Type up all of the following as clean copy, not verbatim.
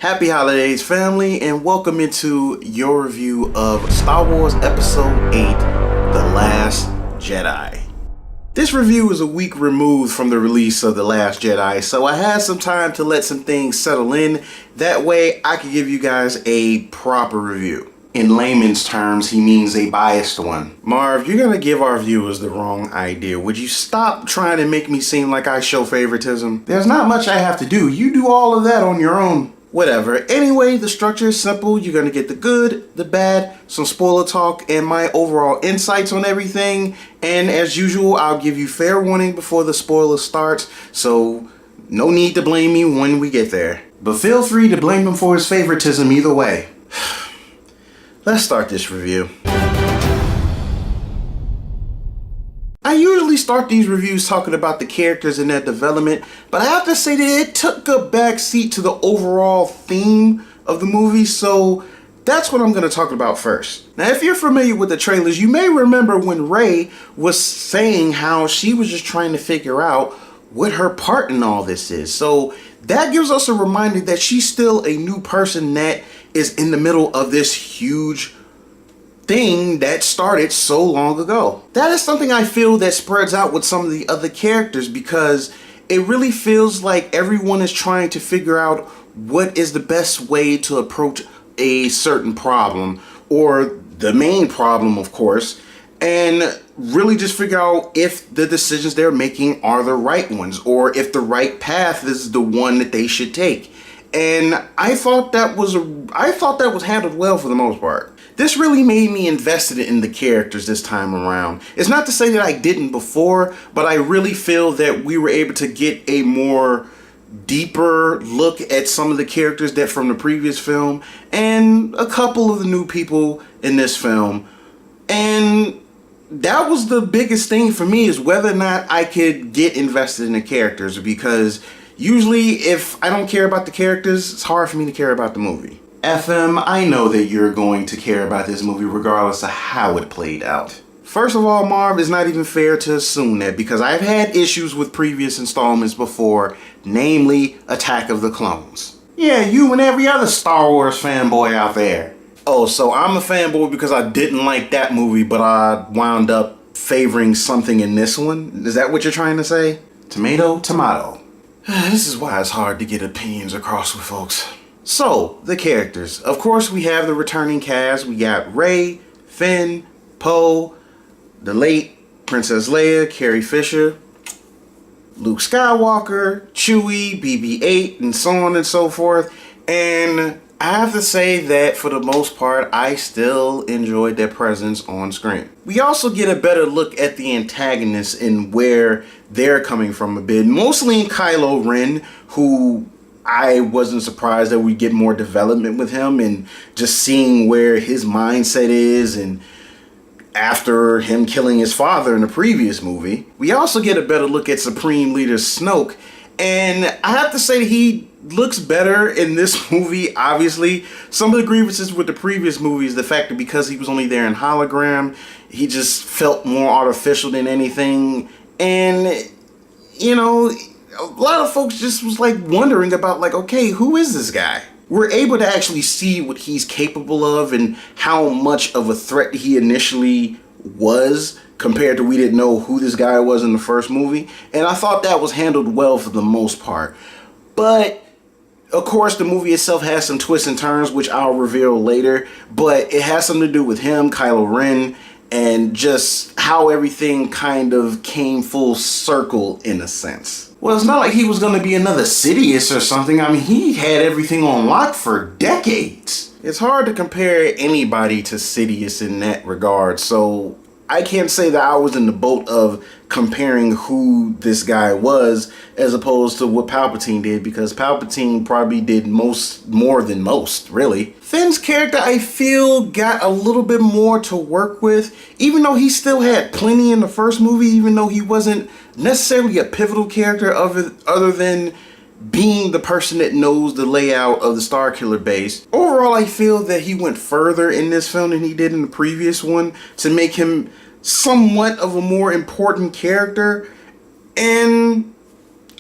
Happy holidays, family, and welcome into your review of Star Wars Episode 8, The Last Jedi. This review is a week removed from the release of The Last Jedi, so I had some time to let some things settle in. That way, I could give you guys a proper review. In layman's terms, he means a biased one. Marv, you're gonna give our viewers the wrong idea. Would you stop trying to make me seem like I show favoritism? There's not much I have to do. You do all of that on your own. Whatever. Anyway, the structure is simple. You're gonna get the good, the bad, some spoiler talk, and my overall insights on everything. And as usual, I'll give you fair warning before the spoiler starts, so no need to blame me when we get there. But feel free to blame him for his favoritism either way. Let's start this review. I usually start these reviews talking about the characters and their development, but I have to say that it took a back seat to the overall theme of the movie, so that's what I'm going to talk about first. Now, if you're familiar with the trailers, you may remember when Rey was saying how she was just trying to figure out what her part in all this is. So that gives us a reminder that she's still a new person that is in the middle of this huge thing that started so long ago. That is something I feel that spreads out with some of the other characters, because it really feels like everyone is trying to figure out what is the best way to approach a certain problem, or the main problem, of course, and really just figure out if the decisions they're making are the right ones, or if the right path is the one that they should take. And I thought that was handled well for the most part. This really made me invested in the characters this time around. It's not to say that I didn't before, but I really feel that we were able to get a more deeper look at some of the characters that from the previous film, and a couple of the new people in this film. And that was the biggest thing for me, is whether or not I could get invested in the characters, because usually if I don't care about the characters, it's hard for me to care about the movie. FM, I know that you're going to care about this movie regardless of how it played out. First of all, Marv, it's not even fair to assume that, because I've had issues with previous installments before, namely Attack of the Clones. Yeah, you and every other Star Wars fanboy out there. Oh, so I'm a fanboy because I didn't like that movie, but I wound up favoring something in this one? Is that what you're trying to say? Tomato, tomato. This is why it's hard to get opinions across with folks. So, the characters. Of course, we have the returning cast. We got Rey, Finn, Poe, the late Princess Leia, Carrie Fisher, Luke Skywalker, Chewie, BB-8, and so on and so forth. And I have to say that for the most part, I still enjoyed their presence on screen. We also get a better look at the antagonists and where they're coming from a bit, mostly in Kylo Ren, who I wasn't surprised that we get more development with him, and just seeing where his mindset is, and after him killing his father in the previous movie. We also get a better look at Supreme Leader Snoke, and I have to say that he looks better in this movie, obviously. Some of the grievances with the previous movies, the fact that because he was only there in hologram, he just felt more artificial than anything. And, you know, a lot of folks just was like wondering about, like, okay, who is this guy? We're able to actually see what he's capable of and how much of a threat he initially was, compared to we didn't know who this guy was in the first movie. And I thought that was handled well for the most part. But of course, the movie itself has some twists and turns, which I'll reveal later. But it has something to do with him, Kylo Ren, and just how everything kind of came full circle in a sense. Well, it's not like he was going to be another Sidious or something. I mean, he had everything on lock for decades. It's hard to compare anybody to Sidious in that regard, so I can't say that I was in the boat of comparing who this guy was as opposed to what Palpatine did, because Palpatine probably did more than most, really. Finn's character, I feel, got a little bit more to work with, even though he still had plenty in the first movie, even though he wasn't necessarily a pivotal character other than being the person that knows the layout of the Starkiller base. Overall, I feel that he went further in this film than he did in the previous one to make him somewhat of a more important character, and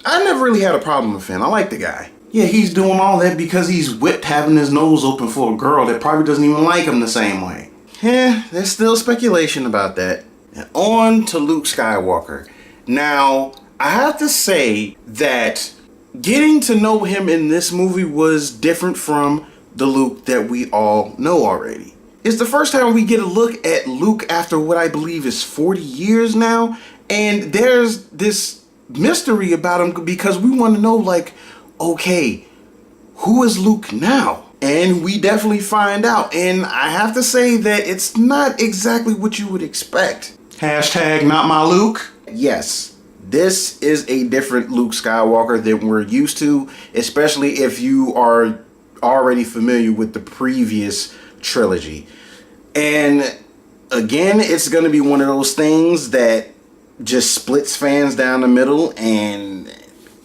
I never really had a problem with Finn. I like the guy. Yeah, he's doing all that because he's whipped having his nose open for a girl that probably doesn't even like him the same way. Yeah, there's still speculation about that. And on to Luke Skywalker. Now, I have to say that getting to know him in this movie was different from the Luke that we all know already. It's the first time we get a look at Luke after what I believe is 40 years now, and there's this mystery about him because we want to know, like, okay, who is Luke now? And we definitely find out, and I have to say that it's not exactly what you would expect. Hashtag not my Luke. Yes, this is a different Luke Skywalker than we're used to, especially if you are already familiar with the previous trilogy. And again, it's going to be one of those things that just splits fans down the middle, and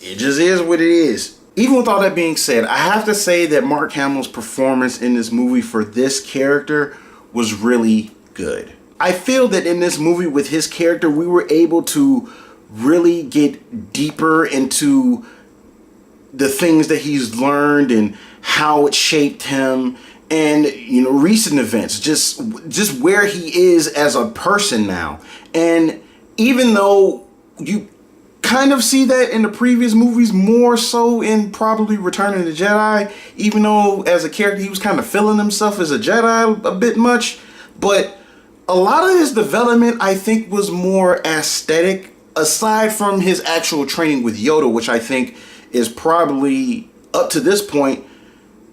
it just is what it is. Even with all that being said, I have to say that Mark Hamill's performance in this movie for this character was really good. I feel that in this movie with his character, we were able to really get deeper into the things that he's learned and how it shaped him, and recent events, just where he is as a person now. And even though you kind of see that in the previous movies, more so in probably Return of the Jedi, even though as a character he was kind of feeling himself as a Jedi a bit much, but a lot of his development I think was more aesthetic, aside from his actual training with Yoda, which I think is probably, up to this point,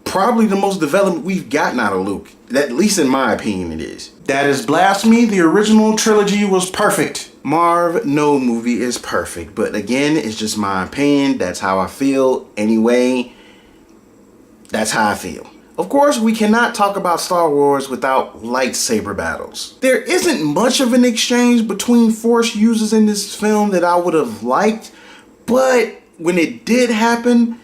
probably the most development we've gotten out of Luke. At least in my opinion it is. That is blasphemy. The original trilogy was perfect. Marv, no movie is perfect. But again, it's just my opinion. That's how I feel. Anyway, that's how I feel. Of course, we cannot talk about Star Wars without lightsaber battles. There isn't much of an exchange between Force users in this film that I would have liked, but when it did happen,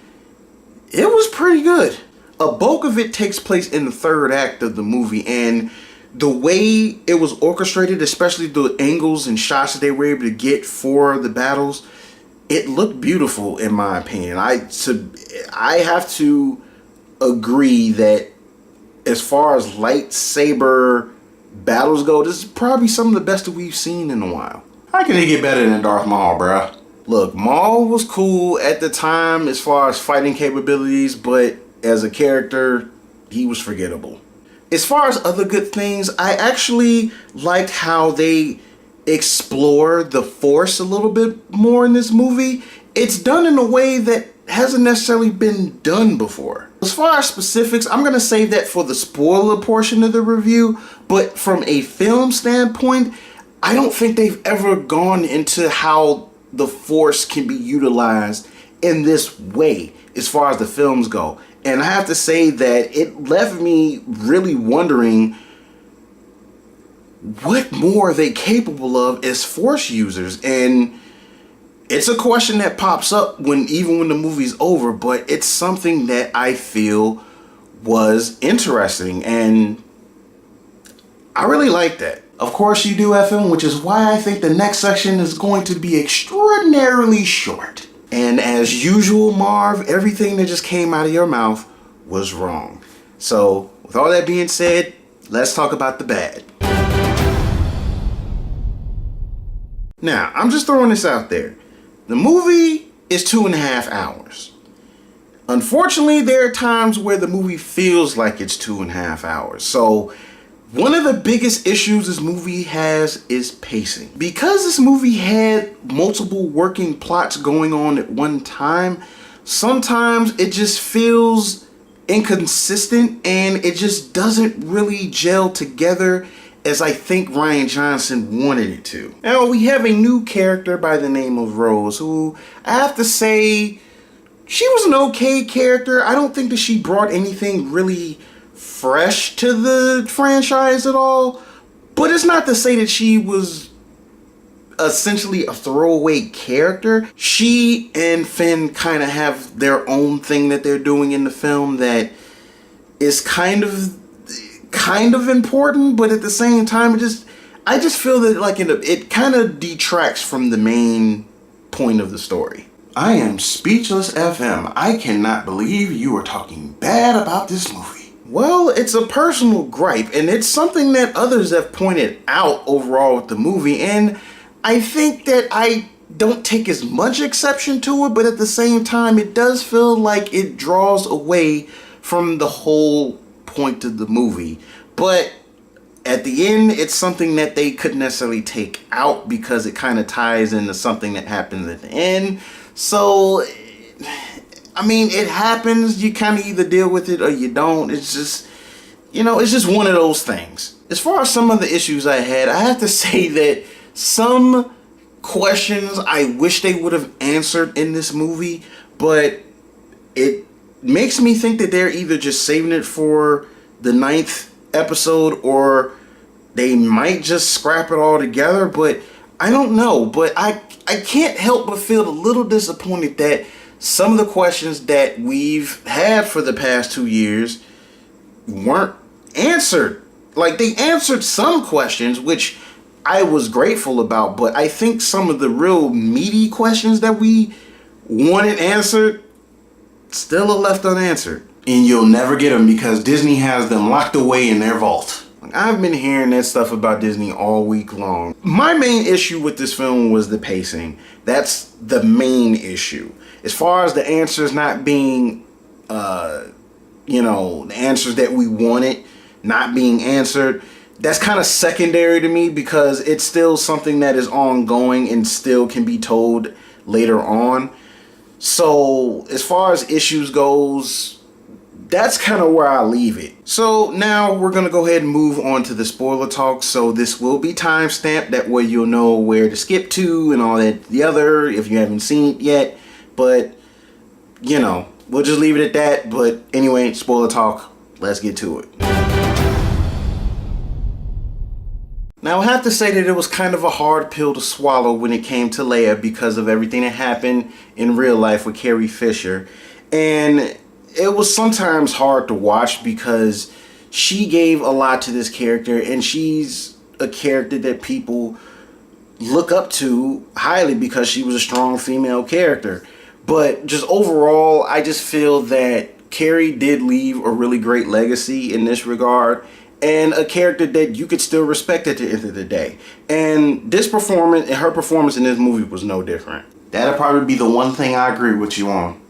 it was pretty good. A bulk of it takes place in the third act of the movie, and the way it was orchestrated, especially the angles and shots that they were able to get for the battles, it looked beautiful in my opinion. I have to agree that as far as lightsaber battles go, this is probably some of the best that we've seen in a while. How can it get better than Darth Maul, bruh? Look, Maul was cool at the time as far as fighting capabilities, but as a character, he was forgettable. As far as other good things, I actually liked how they explore the Force a little bit more in this movie. It's done in a way that hasn't necessarily been done before. As far as specifics, I'm going to save that for the spoiler portion of the review, but from a film standpoint, I don't think they've ever gone into how the Force can be utilized in this way as far as the films go. And I have to say that it left me really wondering what more are they capable of as Force users. And it's a question that pops up even when the movie's over, but it's something that I feel was interesting, and I really like that. Of course you do, FM, which is why I think the next section is going to be extraordinarily short. And as usual, Marv, everything that just came out of your mouth was wrong. So, with all that being said, let's talk about the bad. Now, I'm just throwing this out there. The movie is 2.5 hours. Unfortunately, there are times where the movie feels like it's 2.5 hours. So, one of the biggest issues this movie has is pacing. Because this movie had multiple working plots going on at one time, sometimes it just feels inconsistent and it just doesn't really gel together as I think Rian Johnson wanted it to. Now, we have a new character by the name of Rose, who I have to say, she was an okay character. I don't think that she brought anything really fresh to the franchise at all, but it's not to say that she was essentially a throwaway character. She and Finn kind of have their own thing that they're doing in the film that is kind of important, but at the same time, I just feel that it kind of detracts from the main point of the story. I am speechless FM. I cannot believe you are talking bad about this movie. Well, it's a personal gripe, and it's something that others have pointed out overall with the movie, and I think that I don't take as much exception to it, but at the same time, it does feel like it draws away from the whole point of the movie. But at the end, it's something that they couldn't necessarily take out because it kind of ties into something that happens at the end. So, I mean, it happens. You kind of either deal with it or you don't. It's just, it's just one of those things. As far as some of the issues I had, I have to say that some questions I wish they would have answered in this movie, but it makes me think that they're either just saving it for the 9th episode or they might just scrap it all together, but I don't know. But I can't help but feel a little disappointed that some of the questions that we've had for the past 2 years weren't answered. Like, they answered some questions, which I was grateful about, but I think some of the real meaty questions that we wanted answered still are left unanswered. And you'll never get them because Disney has them locked away in their vault. I've been hearing that stuff about Disney all week long. My main issue with this film was the pacing. That's the main issue. As far as the answers not being, the answers that we wanted not being answered, that's kind of secondary to me because it's still something that is ongoing and still can be told later on. So as far as issues goes, that's kind of where I leave it. So now we're going to go ahead and move on to the spoiler talk. So this will be time stamped. That way you'll know where to skip to and all that the other if you haven't seen it yet. But, we'll just leave it at that. But anyway, spoiler talk. Let's get to it. Now, I have to say that it was kind of a hard pill to swallow when it came to Leia because of everything that happened in real life with Carrie Fisher. And it was sometimes hard to watch because she gave a lot to this character, and she's a character that people look up to highly because she was a strong female character. But just overall, I just feel that Carrie did leave a really great legacy in this regard, and a character that you could still respect at the end of the day. And this performance, and her performance in this movie was no different. That'll probably be the one thing I agree with you on.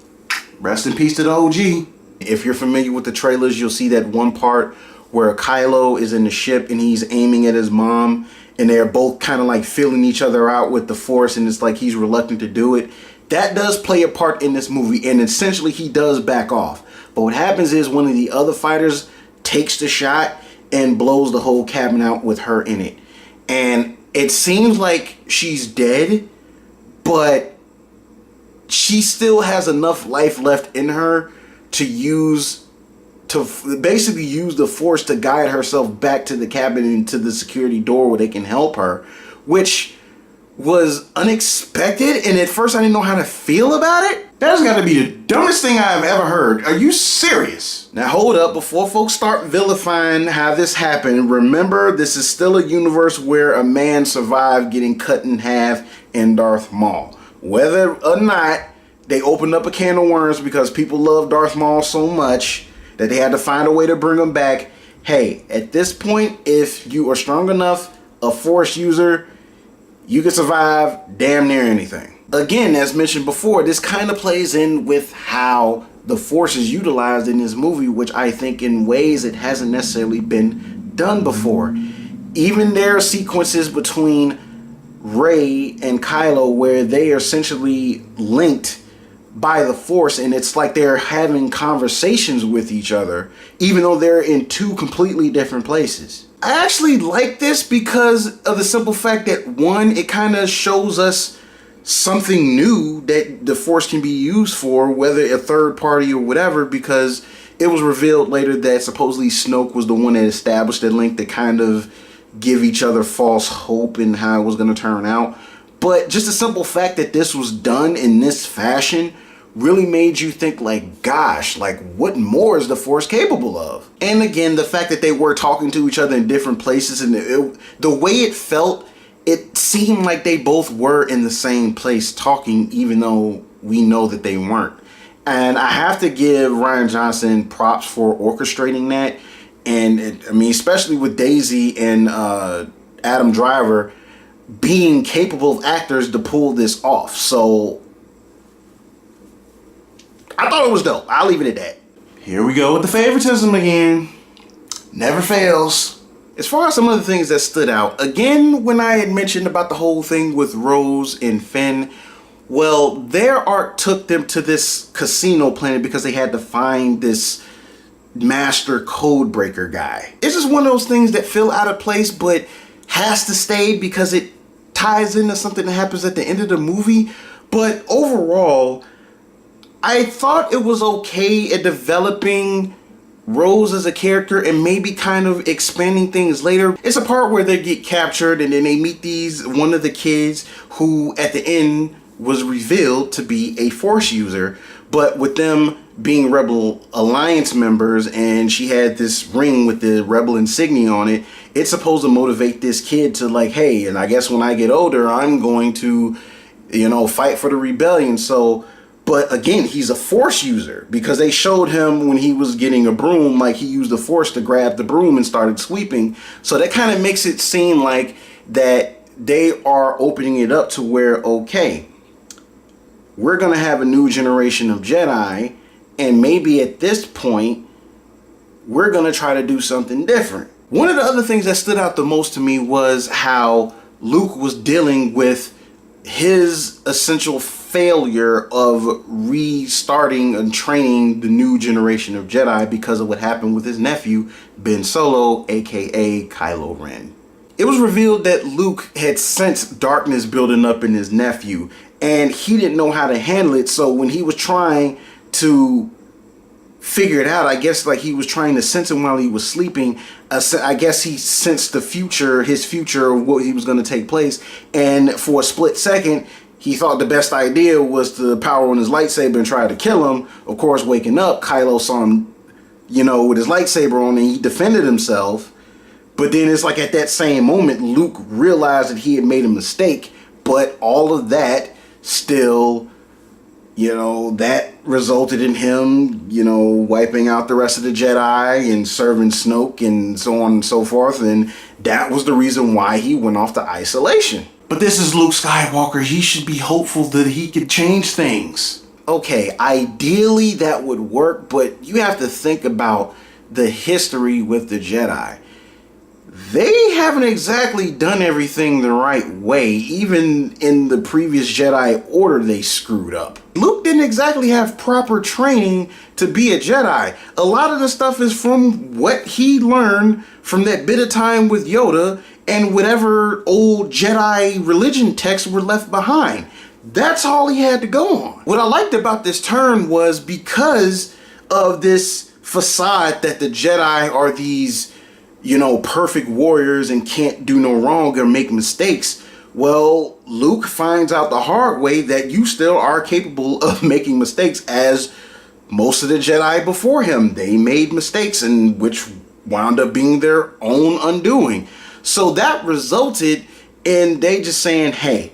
Rest in peace to the OG. If you're familiar with the trailers, you'll see that one part where Kylo is in the ship and he's aiming at his mom, and they're both kind of like feeling each other out with the Force, and it's like he's reluctant to do it. That does play a part in this movie, and essentially he does back off. But what happens is one of the other fighters takes the shot and blows the whole cabin out with her in it. And it seems like she's dead, but she still has enough life left in her to basically use the Force to guide herself back to the cabin and to the security door where they can help her, which was unexpected. And at first I didn't know how to feel about it. That's got to be the dumbest thing I've ever heard. Are you serious? Now hold up, before folks start vilifying how this happened, remember this is still a universe where a man survived getting cut in half in Darth Maul. Whether or not they opened up a can of worms because people love Darth Maul so much that they had to find a way to bring him back. Hey, at this point, if you are strong enough, a Force user, you can survive damn near anything. Again, as mentioned before, this kind of plays in with how the Force is utilized in this movie, which I think in ways it hasn't necessarily been done before. Even there are sequences between Rey and Kylo where they are essentially linked by the Force, and it's like they're having conversations with each other, even though they're in two completely different places. I actually like this because of the simple fact that, one, it kind of shows us something new that the Force can be used for, whether a third party or whatever, because it was revealed later that supposedly Snoke was the one that established that link to kind of give each other false hope in how it was going to turn out. But just the simple fact that this was done in this fashion really made you think, like, gosh, like, what more is the Force capable of? And again, the fact that they were talking to each other in different places, and the way it felt it seemed like they both were in the same place talking, even though we know that they weren't. And I have to give Rian Johnson props for orchestrating that. And especially with Daisy and Adam Driver being capable of actors to pull this off. So I thought it was dope. I'll leave it at that. Here we go with the favoritism again. Never fails. As far as some of the things that stood out, again, when I had mentioned about the whole thing with Rose and Finn, well, their arc took them to this casino planet because they had to find this master code breaker guy. It's just one of those things that feel out of place but has to stay because it ties into something that happens at the end of the movie. But overall, I thought it was okay at developing Rose as a character and maybe kind of expanding things later. It's a part where they get captured and then they meet one of the kids who at the end was revealed to be a Force user, but with them being Rebel Alliance members, and she had this ring with the Rebel insignia on it, it's supposed to motivate this kid to like, hey, and I guess when I get older, I'm going to, fight for the rebellion. So, but again, he's a Force user because they showed him when he was getting a broom, like he used the Force to grab the broom and started sweeping. So that kind of makes it seem like that they are opening it up to where, okay, we're going to have a new generation of Jedi, and maybe at this point, we're going to try to do something different. One of the other things that stood out the most to me was how Luke was dealing with his essential failure of restarting and training the new generation of Jedi because of what happened with his nephew, Ben Solo, aka Kylo Ren. It was revealed that Luke had sensed darkness building up in his nephew, and he didn't know how to handle it. So when he was trying to figure it out, I guess like he was trying to sense him while he was sleeping, I guess he sensed his future of what he was going to take place, and for a split second he thought the best idea was to power on his lightsaber and try to kill him. Of course, waking up, Kylo saw him, with his lightsaber on, and he defended himself. But then it's like at that same moment, Luke realized that he had made a mistake, but all of that still, that resulted in him, wiping out the rest of the Jedi and serving Snoke and so on and so forth. And that was the reason why he went off to isolation. But this is Luke Skywalker. He should be hopeful that he could change things. Okay, ideally that would work, but you have to think about the history with the Jedi. They haven't exactly done everything the right way. Even in the previous Jedi Order, they screwed up. Luke didn't exactly have proper training to be a Jedi. A lot of the stuff is from what he learned from that bit of time with Yoda and whatever old Jedi religion texts were left behind. That's all he had to go on. What I liked about this turn was because of this facade that the Jedi are these perfect warriors and can't do no wrong or make mistakes. Well, Luke finds out the hard way that you still are capable of making mistakes, as most of the Jedi before him, they made mistakes, and which wound up being their own undoing. So that resulted in they just saying, hey,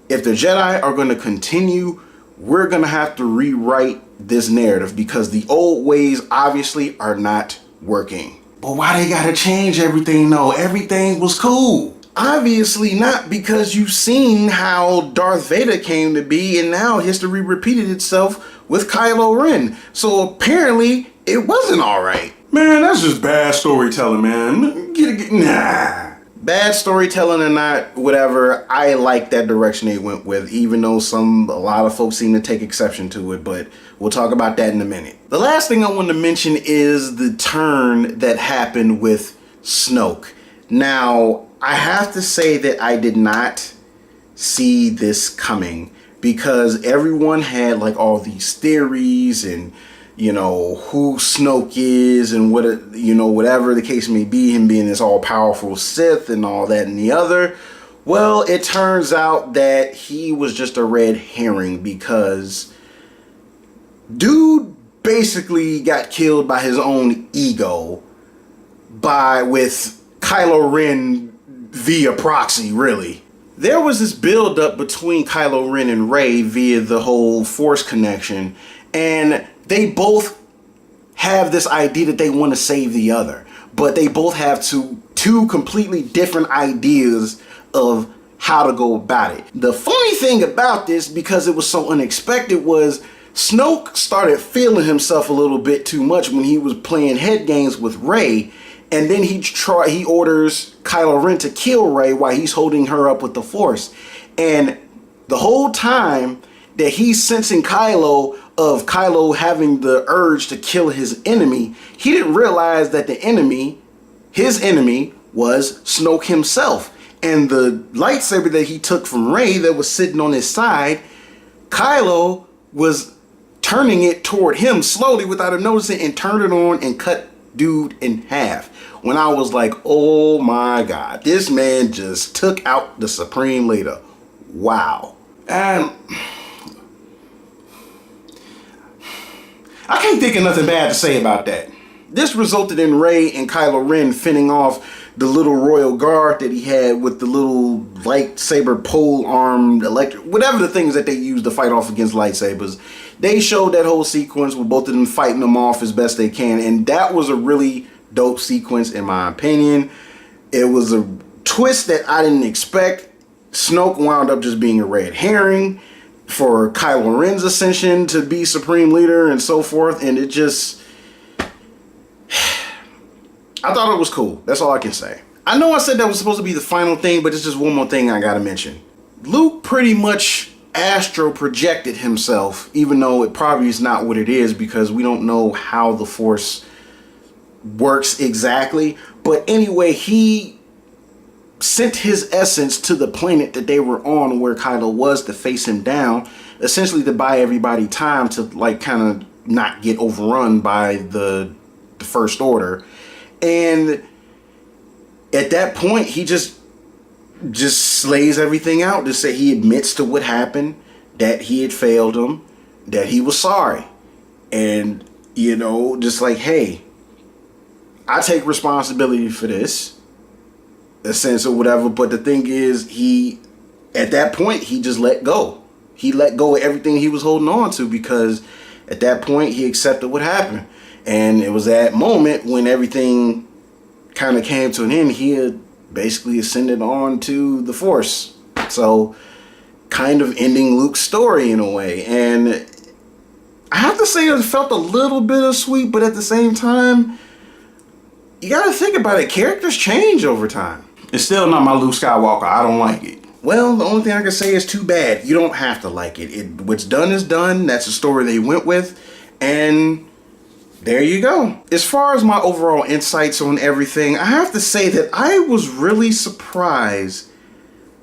if the Jedi are going to continue, we're going to have to rewrite this narrative because the old ways obviously are not working. But why they gotta change everything though? Everything was cool. Obviously not, because you've seen how Darth Vader came to be, and now history repeated itself with Kylo Ren. So apparently it wasn't alright. Man, that's just bad storytelling, man. Nah. Bad storytelling or not, whatever, I like that direction they went with, even though a lot of folks seem to take exception to it, but we'll talk about that in a minute. The last thing I want to mention is the turn that happened with Snoke. Now, I have to say that I did not see this coming because everyone had like all these theories and who Snoke is and what whatever the case may be, him being this all-powerful Sith and all that and the other. Well, it turns out that he was just a red herring because dude basically got killed by his own ego with Kylo Ren via proxy, really. there was this build up between Kylo Ren and Rey via the whole Force connection, and they both have this idea that they want to save the other, but they both have two completely different ideas of how to go about it. The funny thing about this, because it was so unexpected, was Snoke started feeling himself a little bit too much when he was playing head games with Rey, and then he orders Kylo Ren to kill Rey while he's holding her up with the Force. And the whole time that he's sensing Kylo having the urge to kill his enemy, he didn't realize that his enemy was Snoke himself. And the lightsaber that he took from Rey that was sitting on his side, Kylo was turning it toward him slowly without him noticing, and turned it on and cut dude in half. When I was like, oh my God, this man just took out the Supreme Leader. Wow. And I can't think of nothing bad to say about that. This resulted in Rey and Kylo Ren fending off the little royal guard that he had with the little lightsaber pole armed electric, whatever the things that they use to fight off against lightsabers. They showed that whole sequence with both of them fighting them off as best they can, and that was a really dope sequence in my opinion. It was a twist that I didn't expect. Snoke wound up just being a red herring for Kylo Ren's ascension to be Supreme Leader and so forth, and it just, I thought it was cool. That's all I can say. I know I said that was supposed to be the final thing, but it's just one more thing I gotta mention. Luke pretty much astro projected himself, even though it probably is not what it is, because we don't know how the Force works exactly. But anyway, he sent his essence to the planet that they were on where Kylo was, to face him down, essentially to buy everybody time to like kind of not get overrun by the First Order. And at that point, he just slays everything out. Just say he admits to what happened, that he had failed him, that he was sorry. And, you know, just like, hey, I take responsibility for this, a sense or whatever. But the thing is, at that point, he just let go. He let go of everything he was holding on to, because at that point, he accepted what happened. And it was that moment when everything kind of came to an end. He had basically ascended on to the Force. So kind of ending Luke's story in a way. And I have to say it felt a little bittersweet, but at the same time, you got to think about it. Characters change over time. It's still not my Luke Skywalker. I don't like it. Well, the only thing I can say is too bad. You don't have to like it. What's done is done. That's the story they went with. And there you go. As far as my overall insights on everything, I have to say that I was really surprised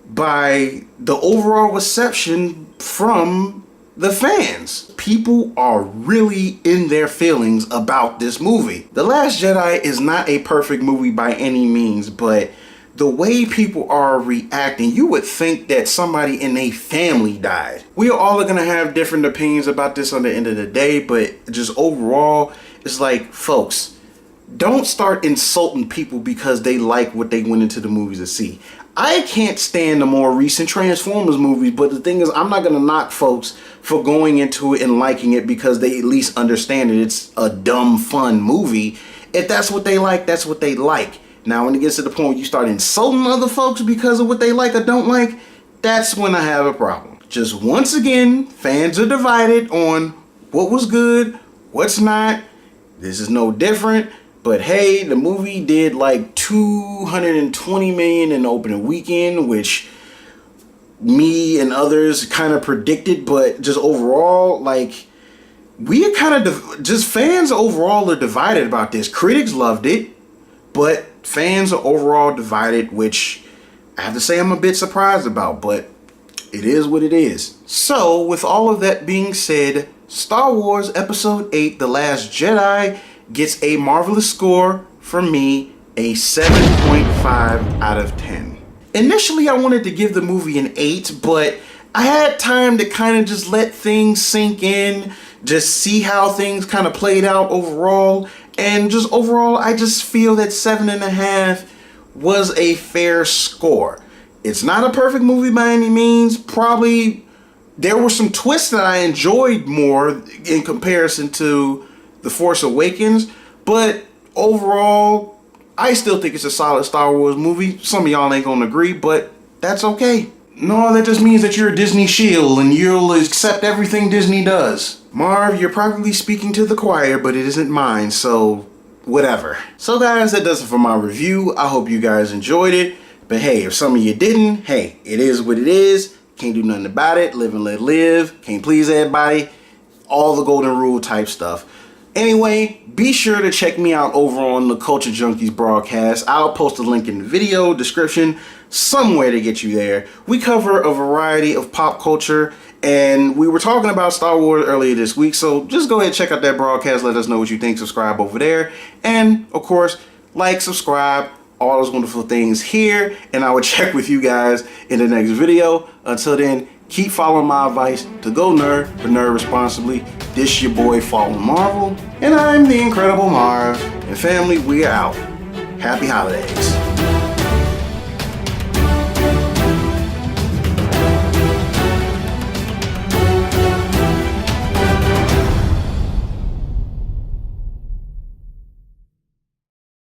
by the overall reception from the fans. People are really in their feelings about this movie. The Last Jedi is not a perfect movie by any means, but the way people are reacting, you would think that somebody in a family died. We are all going to have different opinions about this on the end of the day, but just overall, it's like, folks, don't start insulting people because they like what they went into the movies to see. I can't stand the more recent Transformers movies, but the thing is, I'm not going to knock folks for going into it and liking it because they at least understand that it's a dumb, fun movie. If that's what they like, that's what they like. Now, when it gets to the point where you start insulting other folks because of what they like or don't like, that's when I have a problem. Just once again, fans are divided on what was good, what's not. This is no different. But hey, the movie did like $220 million in the opening weekend, which me and others kind of predicted. But just overall, like, we are kind of just fans overall are divided about this. Critics loved it, but fans are overall divided, which I have to say I'm a bit surprised about, but it is what it is. So with all of that being said, Star Wars Episode 8, The Last Jedi gets a marvelous score from me, a 7.5 out of 10. Initially, I wanted to give the movie an 8, but I had time to kind of just let things sink in, just see how things kind of played out overall. And just overall, I just feel that 7.5 was a fair score. It's not a perfect movie by any means. Probably there were some twists that I enjoyed more in comparison to The Force Awakens, but overall, I still think it's a solid Star Wars movie. Some of y'all ain't gonna agree, but that's okay. No, that just means that you're a Disney shield and you'll accept everything Disney does. Marv, you're probably speaking to the choir, but it isn't mine, so whatever. So guys, that does it for my review. I hope you guys enjoyed it. But hey, if some of you didn't, hey, it is what it is. Can't do nothing about it. Live and let live. Can't please everybody. All the golden rule type stuff. Anyway, be sure to check me out over on the Culture Junkies broadcast. I'll post a link in the video description somewhere to get you there. We cover a variety of pop culture, and we were talking about Star Wars earlier this week, so just go ahead and check out that broadcast. Let us know what you think. Subscribe over there. And, of course, like, subscribe, all those wonderful things here, and I will check with you guys in the next video. Until then, keep following my advice to go nerd, but nerd responsibly. This your boy Fallen Marvel, and I'm the Incredible Marv. And family, we are out. Happy holidays.